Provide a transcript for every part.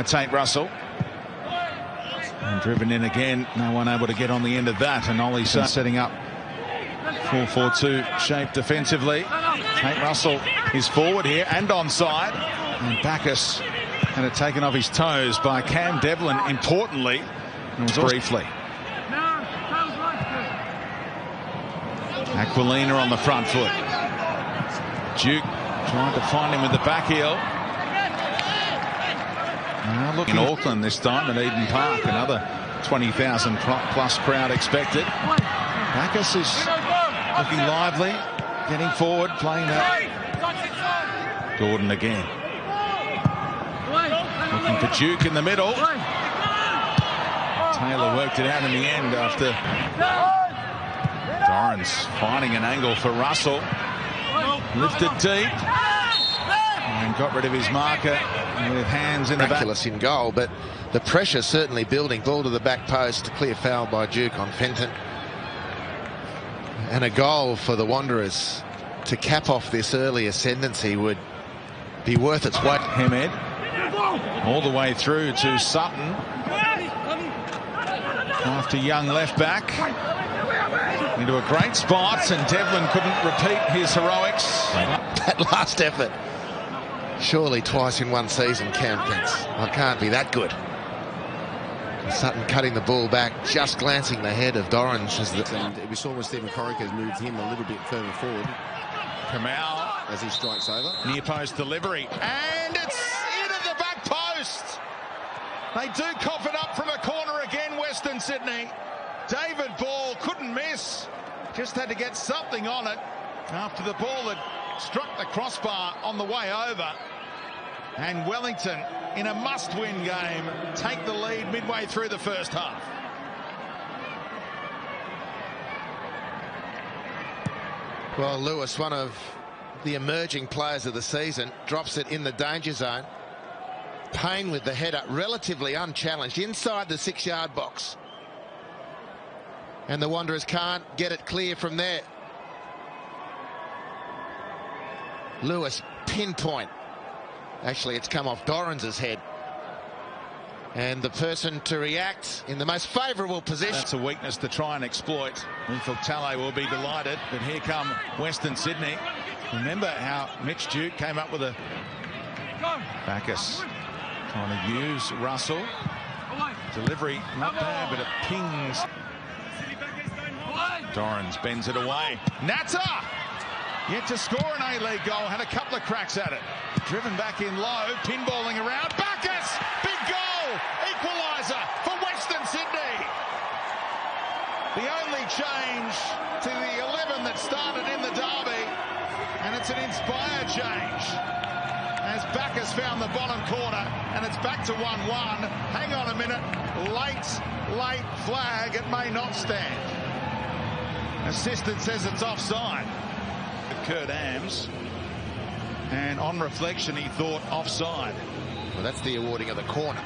Tate Russell. And driven in again, no one able to get on the end of that, and Ollie's setting up 4-4-2 shape defensively. Tate Russell is forward here and onside, and Bacchus had it taken off his toes by Cam Devlin, importantly, and was briefly. Aquilina on the front foot. Duke trying to find him with the back heel. Now look in Auckland this time at Eden Park, another 20,000 plus crowd expected. Bacchus is looking lively, getting forward, playing that. Gordon again. Looking for Duke in the middle. Taylor worked it out in the end after Dorrans finding an angle for Russell. Lifted deep and got rid of his marker with hands in the back. In goal, but the pressure certainly building. Ball to the back post, clear foul by Duke on Fenton. And a goal for the Wanderers to cap off this early ascendancy would be worth its weight. Hemed all the way through to Sutton. After Young left back. Into a great spot, and Devlin couldn't repeat his heroics. That last effort. Surely twice in one season, Cam thinks. I can't be that good. Sutton cutting the ball back, just glancing the head of Dorrans. And we saw when Stephen Corica's moved him a little bit further forward. Kamau as he strikes over. Near post delivery, and it's into the back post. They do cough it up from a corner again, Western Sydney. David Ball couldn't miss, just had to get something on it after the ball had struck the crossbar on the way over. And Wellington, in a must-win game, take the lead midway through the first half. Well, Lewis, one of the emerging players of the season, drops it in the danger zone. Payne with the header, relatively unchallenged, inside the 6-yard box. And the Wanderers can't get it clear from there. Lewis, pinpoint. Actually, it's come off Dorrans' head. And the person to react in the most favourable position. That's a weakness to try and exploit. Tale will be delighted, but here come Western Sydney. Remember how Mitch Duke came up with a... Bacchus trying to use Russell. Delivery not bad, but it pings. Dorrans bends it away. Natta! Yet to score an A-League goal, had a couple of cracks at it. Driven back in low, pinballing around. Bacchus! Big goal! Equaliser for Western Sydney! The only change to the 11 that started in the derby, and it's an inspired change. As Bacchus found the bottom corner, and it's back to 1-1. Hang on a minute. Late flag. It may not stand. Assistant says it's offside. Kurt Ams, and on reflection he thought offside. Well, that's the awarding of the corner.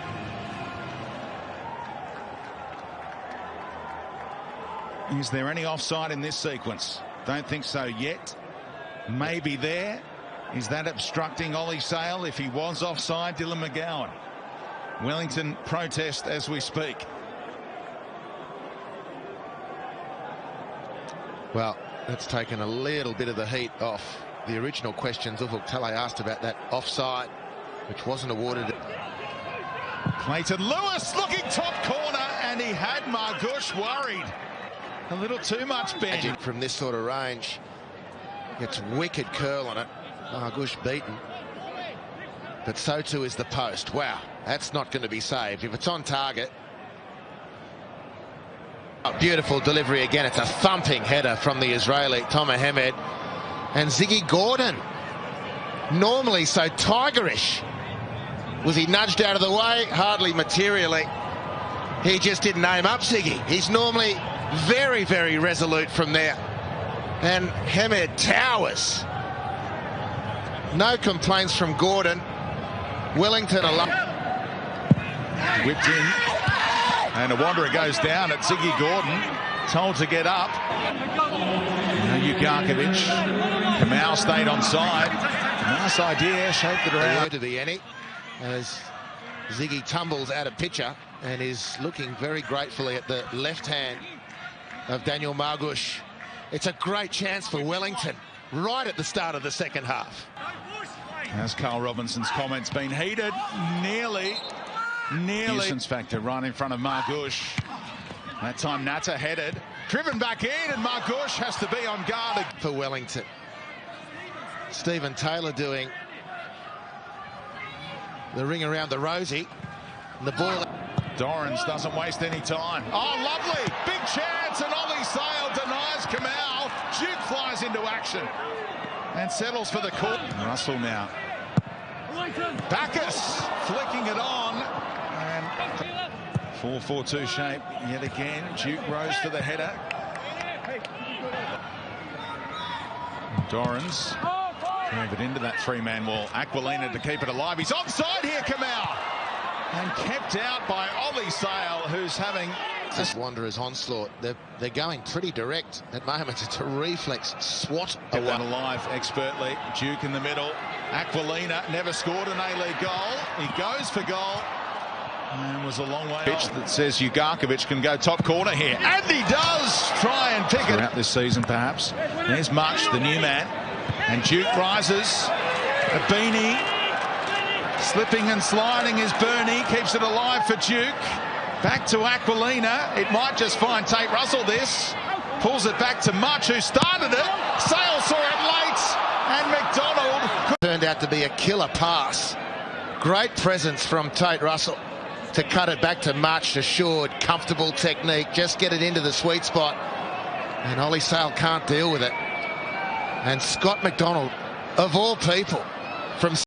Is there any offside in this sequence? Don't think so yet. Maybe there. Is that obstructing Ollie Sale? If he was offside, Dylan McGowan. Wellington protest as we speak. Well, that's taken a little bit of the heat off the original questions. Tale asked about that offside, which wasn't awarded. Clayton Lewis looking top corner, and he had Margush worried. A little too much bend. From this sort of range, gets wicked curl on it. Margush beaten. But so too is the post. Wow, that's not going to be saved. If it's on target. A beautiful delivery again. It's a thumping header from the Israeli Tomer Hemed. And Ziggy Gordon, normally so tigerish. Was he nudged out of the way? Hardly materially. He just didn't aim up Ziggy. He's normally very, very resolute from there. And Hemed towers. No complaints from Gordon. Wellington alone. Whipped in. And a Wanderer goes down at Ziggy Gordon. Told to get up. Now Ugarkovic. Kamau stayed on side. Nice idea. Shaped it around. To be any. As Ziggy tumbles out of picture and is looking very gratefully at the left hand of Daniel Margush. It's a great chance for Wellington right at the start of the second half. As Carl Robinson's comments been heated, nearly. Nuisance factor right in front of Margush. That time Natta headed, driven back in, and Margush has to be on guard for Wellington. Stephen Taylor doing the ring around the rosy. And the ball. Dorrans doesn't waste any time. Oh, lovely. Big chance, and Ollie Sale denies Kamau. Duke flies into action and settles for the court. Russell now. Bacchus flicking it on. And 4-4-2 shape yet again. Duke rose for the header. Dorrans drove it into that three-man wall. Aquilina to keep it alive. He's onside here, Kamau. And kept out by Ollie Sale, who's having... This Wanderers onslaught. They're going pretty direct at moment. It's a reflex swat away. Get that alive expertly. Duke in the middle. Aquilina never scored an A-League goal. He goes for goal. And was a long way pitch that says Ugarkovic can go top corner here. And he does try and pick it. Throughout this season, perhaps. There's Much, the new man. And Duke rises. A beanie. Slipping and sliding is Burney. Keeps it alive for Duke. Back to Aquilina. It might just find Tate Russell this. Pulls it back to Much, who started it. Sale saw it late. And McDonald. Turned out to be a killer pass. Great presence from Tate Russell to cut it back to Much. Assured, comfortable technique. Just get it into the sweet spot. And Ollie Sale can't deal with it. And Scott McDonald, of all people, from